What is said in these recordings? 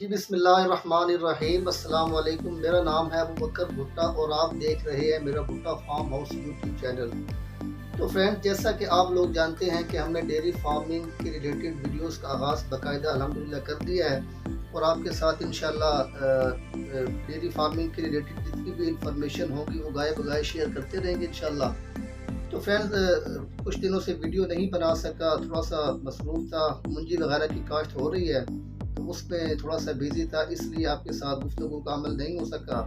जी बिस्मिल्लाहिर्रहमानिर्रहीम। अस्सलाम वालेकुम। मेरा नाम है अबू बकर भुट्टा और आप देख रहे हैं मेरा भुट्टा फार्म हाउस यूट्यूब चैनल। तो फ्रेंड्स, जैसा कि आप लोग जानते हैं कि हमने डेयरी फार्मिंग के रिलेटेड वीडियोस का आगाज़ बाकायदा अल्हम्दुलिल्लाह कर दिया है और आपके साथ इंशाल्लाह डेयरी फार्मिंग के रिलेटेड जितनी भी इंफॉर्मेशन होगी वो गाय बगाए शेयर करते रहेंगे इंशाल्लाह। तो फ्रेंड्स, कुछ दिनों से वीडियो नहीं बना सका, थोड़ा सा मसरूफ़ था, मुंजी वगैरह की काश्त हो रही है तो उसमें थोड़ा सा बिज़ी था, इसलिए आपके साथ गुफ्तगू का अमल नहीं हो सका।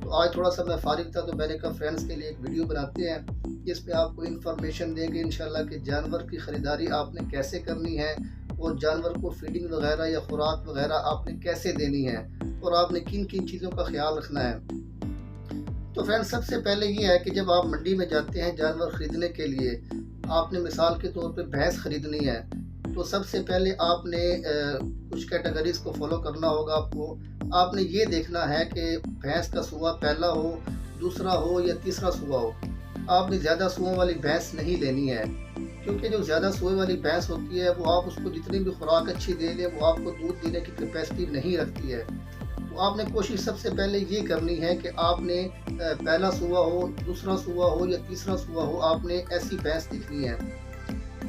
तो आज थोड़ा सा मैं फ़ारिग था तो मैंने कहा फ्रेंड्स के लिए एक वीडियो बनाते हैं जिसमें आपको इन्फॉर्मेशन देंगे इंशाल्लाह कि जानवर की ख़रीदारी आपने कैसे करनी है और जानवर को फीडिंग वगैरह या खुराक वगैरह आपने कैसे देनी है और आपने किन किन चीज़ों का ख्याल रखना है। तो फ्रेंड्स, सबसे पहले ये है कि जब आप मंडी में जाते हैं जानवर ख़रीदने के लिए, आपने मिसाल के तौर पे भैंस ख़रीदनी है तो सबसे पहले आपने कुछ कैटेगरीज़ को फॉलो करना होगा। आपने ये देखना है कि भैंस का सूआ पहला हो, दूसरा हो या तीसरा सूआ हो। आपने ज़्यादा सूओं वाली भैंस नहीं लेनी है, क्योंकि जो ज़्यादा सूए वाली भैंस होती है वो आप उसको जितनी भी खुराक अच्छी दे दें वो आपको दूध देने की कैपेसिटी नहीं रखती है। तो आपने कोशिश सबसे पहले ये करनी है कि आपने पहला सूआ हो, दूसरा सूआ हो या तीसरा सूआ हो, आपने ऐसी भैंस दिखनी है।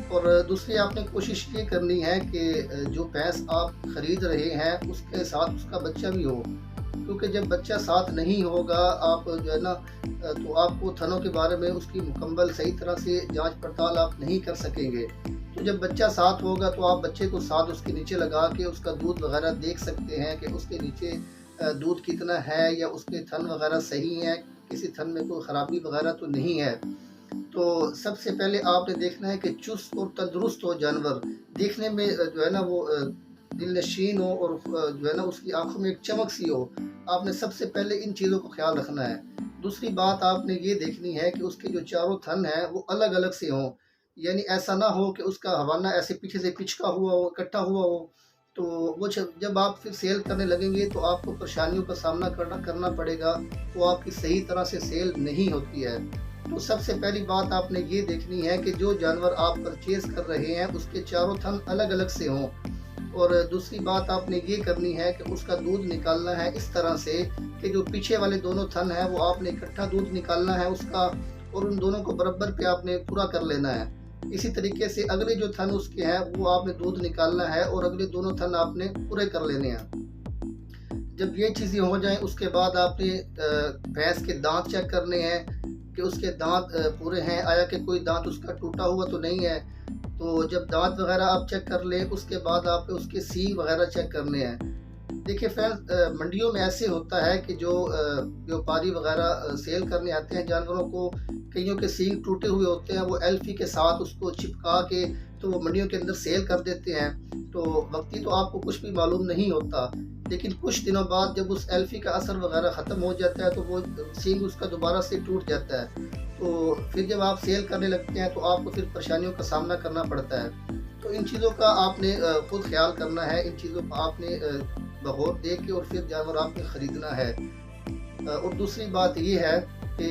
और दूसरी आपने कोशिश ये करनी है कि जो भैंस आप ख़रीद रहे हैं उसके साथ उसका बच्चा भी हो, क्योंकि जब बच्चा साथ नहीं होगा आप जो है ना तो आपको थनों के बारे में उसकी मुकम्मल सही तरह से जांच पड़ताल आप नहीं कर सकेंगे। तो जब बच्चा साथ होगा तो आप बच्चे को साथ उसके नीचे लगा के उसका दूध वगैरह देख सकते हैं कि उसके नीचे दूध कितना है या उसके थन वगैरह सही हैं, किसी थन में कोई ख़राबी वगैरह तो नहीं है। तो सबसे पहले आपने देखना है कि चुस्त और तंदुरुस्त हो जानवर, देखने में जो है ना वो दिलनशीन हो और जो है ना उसकी आंखों में एक चमक सी हो। आपने सबसे पहले इन चीज़ों का ख्याल रखना है। दूसरी बात आपने ये देखनी है कि उसके जो चारों थन हैं वो अलग अलग से हों, यानी ऐसा ना हो कि उसका हवाना ऐसे पीछे से पिचका हुआ हो, इकट्ठा हुआ हो। तो वो जब आप फिर सेल करने लगेंगे तो आपको परेशानियों का सामना करना पड़ेगा, वो आपकी सही तरह से सेल नहीं होती है। तो सबसे पहली बात आपने ये देखनी है कि जो जानवर आप परचेज कर रहे हैं उसके चारों थन अलग अलग से हों। और दूसरी बात आपने ये करनी है कि उसका दूध निकालना है इस तरह से कि जो पीछे वाले दोनों थन हैं वो आपने इकट्ठा दूध निकालना है उसका, और उन दोनों को बराबर पे आपने पूरा कर लेना है। इसी तरीके से अगले जो थन उसके हैं वो आपने दूध निकालना है और अगले दोनों थन आपने पूरे कर लेने हैं। जब ये चीज़ें हो जाएं उसके बाद आपने भैंस के दांत चेक करने हैं कि उसके दांत पूरे हैं, आया कि कोई दांत उसका टूटा हुआ तो नहीं है। तो जब दांत वगैरह आप चेक कर लें उसके बाद आप उसके सींग वगैरह चेक करने हैं। देखिए फ्रेंड्स, मंडियों में ऐसे होता है कि जो व्यापारी वगैरह सेल करने आते हैं जानवरों को, कईयों के सींग टूटे हुए होते हैं, वो एल्फी के साथ उसको चिपका के तो वो मंडियों के अंदर सेल कर देते हैं। तो वक्ती तो आपको कुछ भी मालूम नहीं होता, लेकिन कुछ दिनों बाद जब उस एल्फी का असर वगैरह ख़त्म हो जाता है तो वो सींग उसका दोबारा से टूट जाता है। तो फिर जब आप सेल करने लगते हैं तो आपको फिर परेशानियों का सामना करना पड़ता है। तो इन चीज़ों का आपने खुद ख्याल करना है, इन चीज़ों को आपने बगौर देख के और फिर जानवर आपने ख़रीदना है। और दूसरी बात ये है कि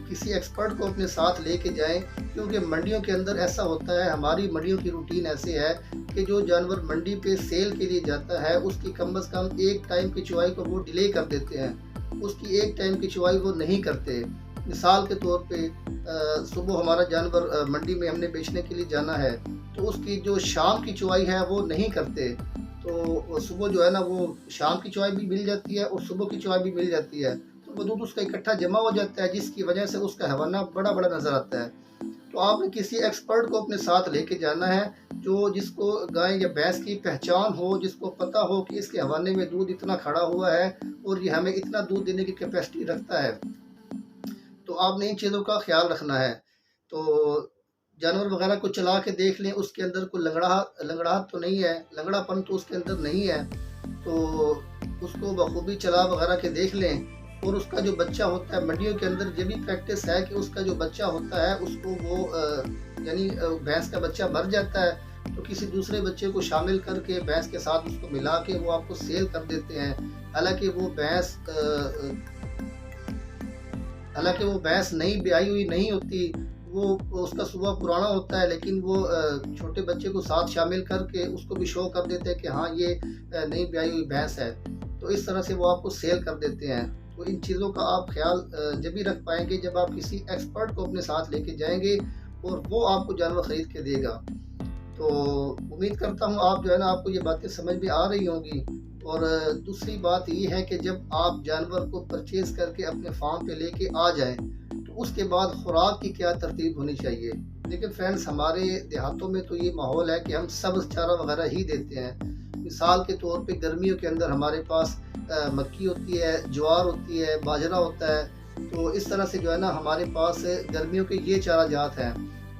किसी एक्सपर्ट को अपने साथ लेके जाएं, क्योंकि मंडियों के अंदर ऐसा होता है, हमारी मंडियों की रूटीन ऐसे है कि जो जानवर मंडी पे सेल के लिए जाता है उसकी कम से कम एक टाइम की चुवाई को वो डिले कर देते हैं, उसकी एक टाइम की चुवाई वो नहीं करते। मिसाल के तौर पे सुबह हमारा जानवर मंडी में हमने बेचने के लिए जाना है तो उसकी जो शाम की चुवाई है वो नहीं करते। तो सुबह जो है ना वो शाम की चुवाई भी मिल जाती है और सुबह की चुवाई भी मिल जाती है, तो वो दूध उसका इकट्ठा जमा हो जाता है जिसकी वजह से उसका हवाना बड़ा बड़ा नज़र आता है। तो आपने किसी एक्सपर्ट को अपने साथ लेके जाना है जो जिसको गाय या भैंस की पहचान हो, जिसको पता हो कि इसके हवाने में दूध इतना खड़ा हुआ है और ये हमें इतना दूध देने की कैपेसिटी रखता है। तो आपने इन चीज़ों का ख्याल रखना है। तो जानवर वगैरह को चला के देख लें उसके अंदर कोई लंगड़ाहट तो नहीं है, लंगड़ापन तो उसके अंदर नहीं है, तो उसको बखूबी चला वगैरह के देख लें। और उसका जो बच्चा होता है मंडियों के अंदर ये भी प्रैक्टिस है कि उसका जो बच्चा होता है उसको वो यानी भैंस का बच्चा मर जाता है तो किसी दूसरे बच्चे को शामिल करके भैंस के साथ उसको मिला के वो आपको सेल कर देते हैं। हालांकि वो भैंस नई ब्याई हुई नहीं होती, वो उसका सुबह पुराना होता है, लेकिन वो छोटे बच्चे को साथ शामिल करके उसको भी शो कर देते हैं कि हाँ ये नई ब्याई हुई भैंस है। तो इस तरह से वो आपको सेल कर देते हैं। तो इन चीज़ों का आप ख्याल जब भी रख पाएंगे जब आप किसी एक्सपर्ट को अपने साथ लेके जाएंगे और वो आपको जानवर ख़रीद के देगा। तो उम्मीद करता हूँ आप जो है ना, आपको ये बातें समझ में आ रही होंगी। और दूसरी बात ये है कि जब आप जानवर को परचेज़ करके अपने फार्म पे लेके आ जाएं, तो उसके बाद खुराक की क्या तरतीब होनी चाहिए। लेकिन फ्रेंड्स, हमारे देहातों में तो ये माहौल है कि हम सब्ज़ चारा वगैरह ही देते हैं। मिसाल के तौर पे गर्मियों के अंदर हमारे पास मक्की होती है, ज्वार होती है, बाजरा होता है। तो इस तरह से जो है ना, हमारे पास गर्मियों के ये चारा जात हैं।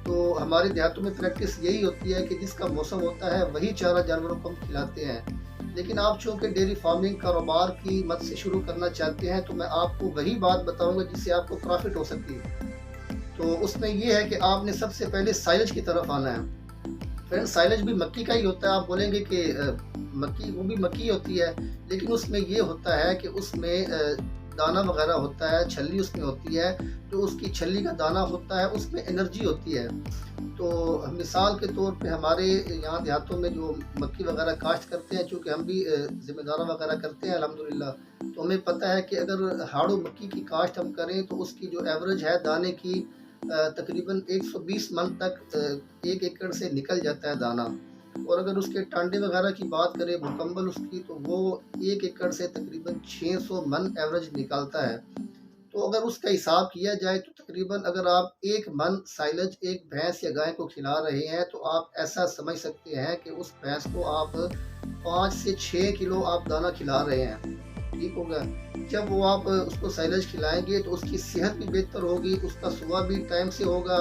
तो हमारे देहातों में प्रैक्टिस यही होती है कि जिसका मौसम होता है वही चारा जानवरों को हम खिलाते हैं। लेकिन आप चूँकि डेयरी फार्मिंग कारोबार की मद से शुरू करना चाहते हैं, तो मैं आपको वही बात बताऊंगा जिससे आपको प्रॉफिट हो सकती है। तो उसमें ये है कि आपने सबसे पहले साइलेज की तरफ आना है। फ्रेंड्स, साइलेज भी मक्की का ही होता है। आप बोलेंगे कि मक्की, वो भी मक्की होती है, लेकिन उसमें ये होता है कि उसमें दाना वगैरह होता है, छल्ली उसमें होती है। जो उसकी छल्ली का दाना होता है उसमें एनर्जी होती है। तो मिसाल के तौर पे हमारे यहाँ देहातों में जो मक्की वगैरह काश्त करते हैं, चूँकि हम भी ज़िम्मेदारा वगैरह करते हैं अल्हम्दुलिल्लाह, तो हमें पता है कि अगर हाड़ू मक्की की काश्त हम करें तो उसकी जो एवरेज है दाने की तकरीबन 120 मन तक 1 एकड़ से निकल जाता है दाना। और अगर उसके टांडे वगैरह की बात करें मुकम्मल उसकी, तो वो 1 एकड़ से तकरीबन 600 मन एवरेज निकालता है। तो अगर उसका हिसाब किया जाए तो तकरीबन अगर आप 1 मन साइलेज एक भैंस या गाय को खिला रहे हैं, तो आप ऐसा समझ सकते हैं कि उस भैंस को आप 5 से 6 किलो आप दाना खिला रहे हैं। ठीक होगा। जब वो आप उसको साइलेज खिलाएंगे तो उसकी सेहत भी बेहतर होगी, उसका सुबह भी टाइम से होगा,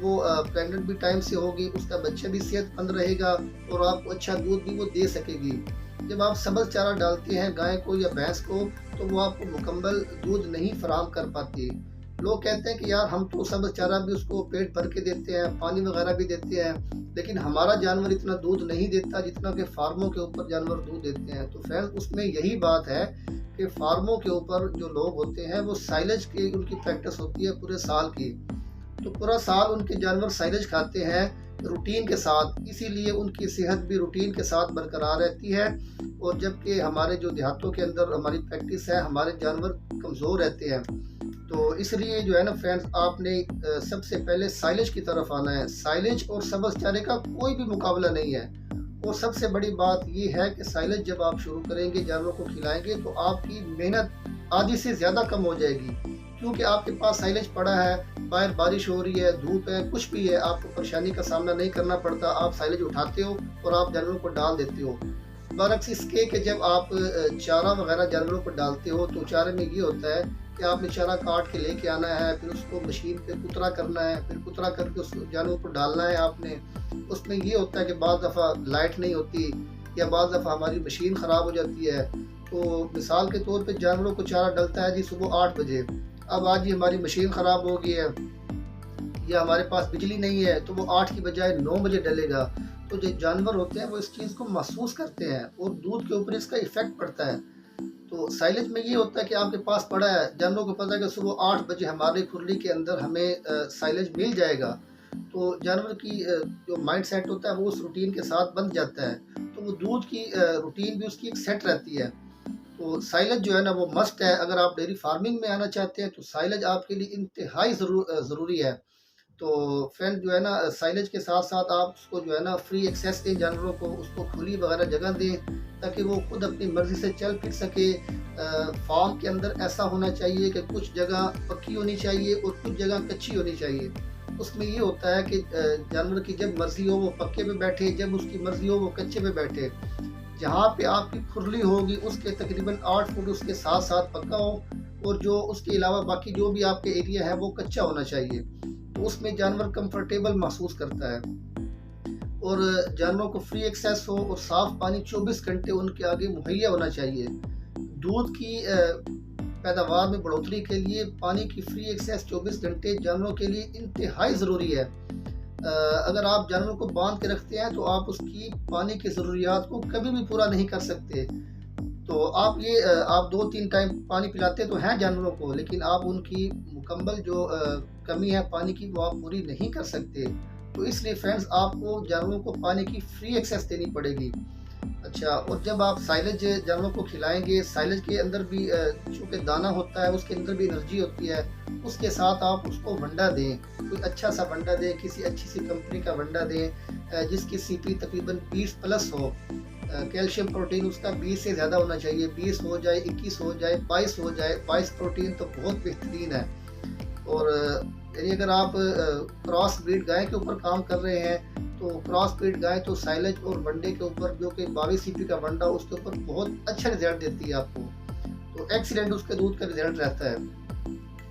वो प्रेग्नेंट भी टाइम से होगी, उसका बच्चा भी सेहतमंद रहेगा और आपको अच्छा दूध भी वो दे सकेगी। जब आप सब्ज़ चारा डालते हैं गाय को या भैंस को, तो वो आपको मुकम्मल दूध नहीं फराहम कर पाती। लोग कहते हैं कि यार हम तो सब्ज़ चारा भी उसको पेट भर के देते हैं, पानी वगैरह भी देते हैं, लेकिन हमारा जानवर इतना दूध नहीं देता जितना कि फार्मों के ऊपर जानवर दूध देते हैं। तो फ्रेंड्स, उसमें यही बात है कि फार्मों के ऊपर जो लोग होते हैं वो साइलेज की उनकी प्रैक्टिस होती है पूरे साल की। तो पूरा साल उनके जानवर साइलेज खाते हैं रूटीन के साथ, इसीलिए उनकी सेहत भी रूटीन के साथ बरकरार रहती है। और जबकि हमारे जो देहातों के अंदर हमारी प्रैक्टिस है, हमारे जानवर कमज़ोर रहते हैं। तो इसलिए जो है ना फ्रेंड्स, आपने सबसे पहले साइलेज की तरफ आना है। साइलेज और सब्ज़ चारे का कोई भी मुकाबला नहीं है। और सबसे बड़ी बात ये है कि साइलेज जब आप शुरू करेंगे, जानवरों को खिलाएंगे, तो आपकी मेहनत आधी से ज़्यादा कम हो जाएगी, क्योंकि आपके पास साइलेज पड़ा है, बाहर बारिश हो रही है, धूप है, कुछ भी है, आपको परेशानी का सामना नहीं करना पड़ता। आप साइलेज उठाते हो और आप जानवरों को डाल देते हो। बरक्स इसके कि जब आप चारा वगैरह जानवरों को डालते हो, तो चारे में ये होता है कि आपने चारा काट के लेके आना है, फिर उसको मशीन पे कुतरा करना है, फिर कुतरा करके उस जानवरों को डालना है आपने। उसमें ये होता है कि बाद दफ़ा लाइट नहीं होती या बाद दफ़ा हमारी मशीन ख़राब हो जाती है। तो मिसाल के तौर पे जानवरों को चारा डलता है जी सुबह 8 बजे। अब आज ही हमारी मशीन ख़राब हो गई है या हमारे पास बिजली नहीं है, तो वो 8 की बजाय 9 बजे डलेगा। तो जो जानवर होते हैं वो इस चीज़ को महसूस करते हैं और दूध के ऊपर इसका इफ़ेक्ट पड़ता है। तो साइलेज में ये होता है कि आपके पास पड़ा है, जानवरों को पता है कि सुबह 8 बजे हमारी खुरली के अंदर हमें साइलेज मिल जाएगा। तो जानवर की जो माइंड सेट होता है वो उस रूटीन के साथ बन जाता है। तो वो दूध की रूटीन भी उसकी एक सेट रहती है। तो साइलेज जो है ना वो मस्ट है। अगर आप डेयरी फार्मिंग में आना चाहते हैं तो साइलेज आपके लिए इंतहाई ज़रूरी है। तो फ्रेंड जो है ना, साइलेज के साथ साथ आप उसको जो है ना फ्री एक्सेस दें जानवरों को, उसको खुली वगैरह जगह दें ताकि वो खुद अपनी मर्ज़ी से चल फिर सके। फार्म के अंदर ऐसा होना चाहिए कि कुछ जगह पक्की होनी चाहिए और कुछ जगह कच्ची होनी चाहिए। उसमें ये होता है कि जानवर की जब मर्ज़ी हो वो पक्के पे बैठे, जब उसकी मर्ज़ी हो वो कच्चे पे बैठे। जहाँ पे आपकी खुरली होगी उसके तकरीबन 8 फुट उसके साथ साथ पक्का हो, और जो उसके अलावा बाकी जो भी आपके एरिया है वो कच्चा होना चाहिए। तो उसमें जानवर कंफर्टेबल महसूस करता है और जानवरों को फ्री एक्सेस हो और साफ़ पानी 24 घंटे उनके आगे मुहैया होना चाहिए। दूध की पैदावार में बढ़ोतरी के लिए पानी की फ्री एक्सेस 24 घंटे जानवरों के लिए इंतहाई ज़रूरी है। अगर आप जानवरों को बांध के रखते हैं तो आप उसकी पानी की ज़रूरियात को कभी भी पूरा नहीं कर सकते। तो आप ये आप 2-3 टाइम पानी पिलाते तो हैं जानवरों को, लेकिन आप उनकी मुकम्मल जो कमी है पानी की वो आप पूरी नहीं कर सकते। तो इसलिए फ्रेंड्स आपको जानवरों को पानी की फ्री एक्सेस देनी पड़ेगी। अच्छा, और जब आप साइलेज जानवरों को खिलाएँगे, साइलेज के अंदर भी चूँकि दाना होता है, उसके अंदर भी एनर्जी होती है, उसके साथ आप उसको वंडा दें, कोई अच्छा-सा वंडा दें, किसी अच्छी-सी कंपनी का वंडा दें जिसकी सीपी तकरीबन 20 प्लस हो। कैल्शियम प्रोटीन उसका 20 से ज़्यादा होना चाहिए, 20 हो जाए, 21 हो जाए, 22 हो जाए, 22 प्रोटीन तो बहुत बेहतरीन है। और यानी अगर आप क्रॉस ब्रीड गाय के ऊपर काम कर रहे हैं, तो क्रॉस ब्रीड गाय तो साइलेज और वनडे के ऊपर जो कि 22 सीपी का वंडा उसके ऊपर बहुत अच्छा रिजल्ट देती है आपको। तो एक्सीलेंट उसके दूध का रिजल्ट रहता है।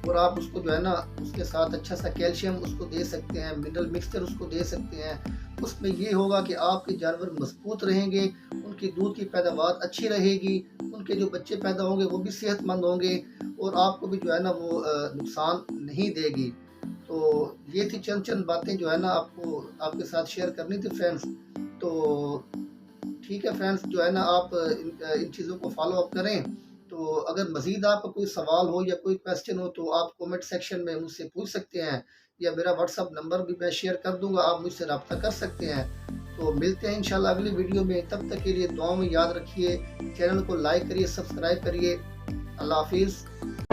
और आप उसको जो है ना उसके साथ अच्छा सा कैल्शियम उसको दे सकते हैं, मिनरल मिक्सचर उसको दे सकते हैं। उसमें ये होगा कि आपके जानवर मजबूत रहेंगे, उनकी दूध की पैदावार अच्छी रहेगी, उनके जो बच्चे पैदा होंगे वो भी सेहतमंद होंगे और आपको भी जो है ना वो नुकसान नहीं देगी। तो ये थी चंद चंद बातें जो है ना आपको आपके साथ शेयर करनी थी फ्रेंड्स। तो ठीक है फ्रेंड्स, जो है ना आप इन चीज़ों को फॉलो अप करें। तो अगर मज़ीद आपका कोई सवाल हो या कोई क्वेश्चन हो तो आप कमेंट सेक्शन में मुझसे पूछ सकते हैं, या मेरा व्हाट्सअप नंबर भी मैं शेयर कर दूँगा, आप मुझसे रब्ता कर सकते हैं। तो मिलते हैं इंशाल्लाह अगली वीडियो में, तब तक के लिए दुआओं में याद रखिए, चैनल को लाइक करिए, सब्सक्राइब करिए। अल्लाह हाफ़िज़।